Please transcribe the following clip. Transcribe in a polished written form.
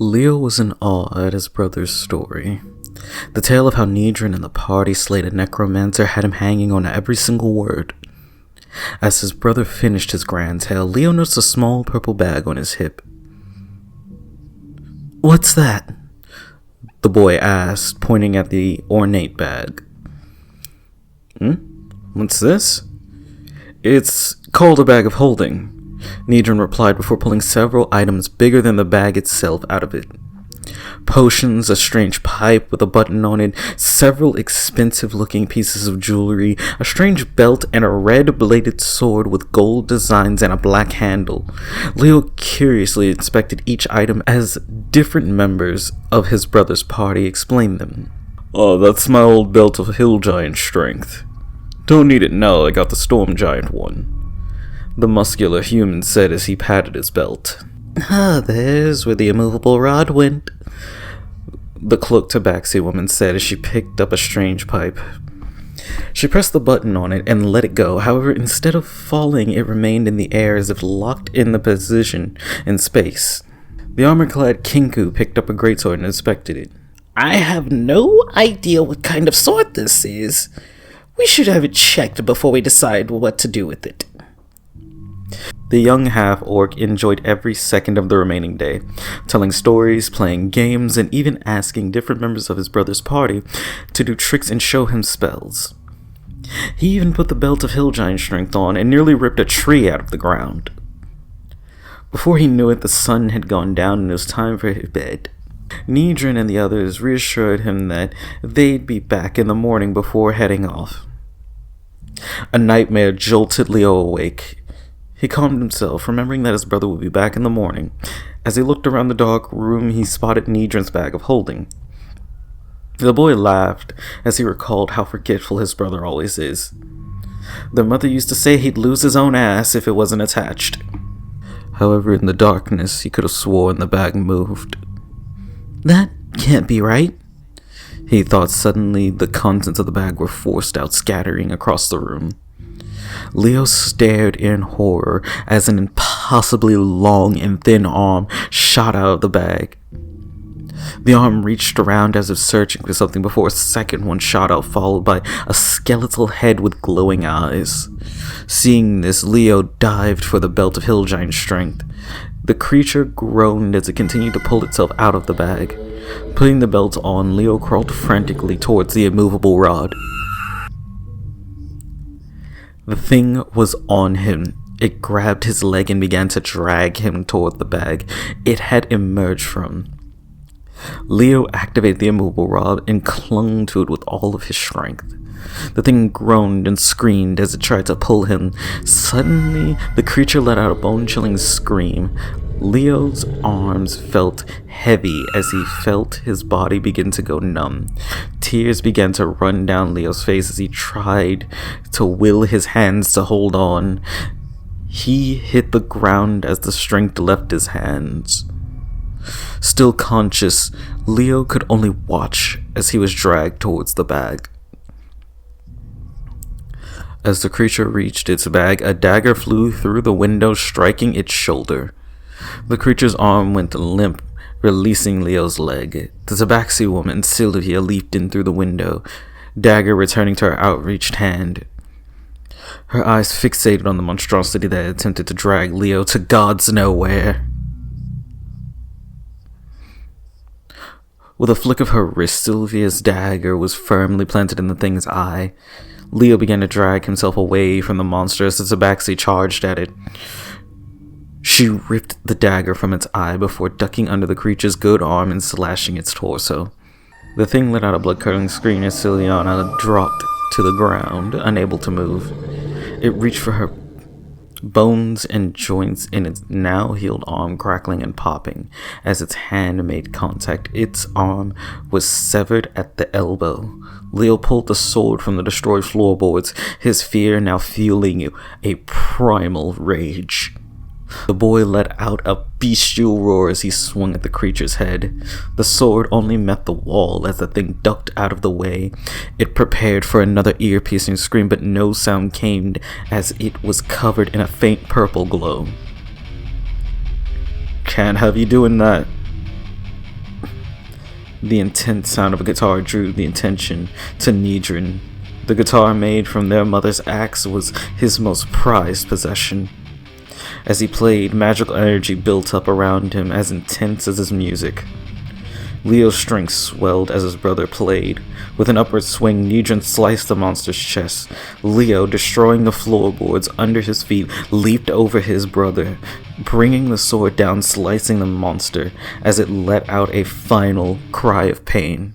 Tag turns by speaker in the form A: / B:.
A: Leo was in awe at his brother's story. The tale of how Nidrin and the party slayed a necromancer had him hanging on every single word. As his brother finished his grand tale, Leo noticed a small purple bag on his hip. "What's that?" the boy asked, pointing at the ornate bag. What's this?" "It's called a bag of holding," Nidrin replied before pulling several items bigger than the bag itself out of it. Potions, a strange pipe with a button on it, several expensive-looking pieces of jewelry, a strange belt, and a red-bladed sword with gold designs and a black handle. Leo curiously inspected each item as different members of his brother's party explained them. "Oh, that's my old belt of hill giant strength. Don't need it now, I got the storm giant one," the muscular human said as he patted his belt. "There's where the immovable rod went," the cloaked tabaxi woman said as she picked up a strange pipe. She pressed the button on it and let it go. However, instead of falling, it remained in the air as if locked in the position in space. The armor-clad Kinku picked up a greatsword and inspected it. "I have no idea what kind of sword this is. We should have it checked before we decide what to do with it." The young half-orc enjoyed every second of the remaining day, telling stories, playing games, and even asking different members of his brother's party to do tricks and show him spells. He even put the belt of hill giant strength on and nearly ripped a tree out of the ground. Before he knew it, the sun had gone down and it was time for his bed. Nidrin and the others reassured him that they'd be back in the morning before heading off. A nightmare jolted Leo awake. He calmed himself, remembering that his brother would be back in the morning. As he looked around the dark room, he spotted Nidrin's bag of holding. The boy laughed as he recalled how forgetful his brother always is. Their mother used to say he'd lose his own ass if it wasn't attached. However, in the darkness, he could have sworn the bag moved. "That can't be right," he thought. Suddenly, the contents of the bag were forced out, scattering across the room. Leo stared in horror as an impossibly long and thin arm shot out of the bag. The arm reached around as if searching for something before a second one shot out, followed by a skeletal head with glowing eyes. Seeing this, Leo dived for the belt of hill giant strength. The creature groaned as it continued to pull itself out of the bag. Putting the belt on, Leo crawled frantically towards the immovable rod. The thing was on him. It grabbed his leg and began to drag him toward the bag it had emerged from. Leo activated the immovable rod and clung to it with all of his strength. The thing groaned and screamed as it tried to pull him. Suddenly, the creature let out a bone-chilling scream. Leo's arms felt heavy as he felt his body begin to go numb. Tears began to run down Leo's face as he tried to will his hands to hold on. He hit the ground as the strength left his hands. Still conscious, Leo could only watch as he was dragged towards the bag. As the creature reached its bag, a dagger flew through the window, striking its shoulder. The creature's arm went limp, releasing Leo's leg. The tabaxi woman, Sylvia, leaped in through the window, dagger returning to her outreached hand. Her eyes fixated on the monstrosity that had attempted to drag Leo to God's nowhere. With a flick of her wrist, Sylvia's dagger was firmly planted in the thing's eye. Leo began to drag himself away from the monster as the tabaxi charged at it. She ripped the dagger from its eye before ducking under the creature's good arm and slashing its torso. The thing let out a blood-curdling scream as Ciliana dropped to the ground, unable to move. It reached for her bones and joints in its now-healed arm, crackling and popping as its hand made contact. Its arm was severed at the elbow. Leo pulled the sword from the destroyed floorboards, his fear now fueling a primal rage. The boy let out a bestial roar as he swung at the creature's head. The sword only met the wall as the thing ducked out of the way. It prepared for another ear-piercing scream, but no sound came as it was covered in a faint purple glow. "Can't have you doing that," The intense sound of a guitar drew the attention to Nidrin. The guitar made from their mother's axe was his most prized possession. As he played, magical energy built up around him as intense as his music. Leo's strength swelled as his brother played. With an upward swing, Nidrin sliced the monster's chest. Leo, destroying the floorboards under his feet, leaped over his brother, bringing the sword down, slicing the monster as it let out a final cry of pain.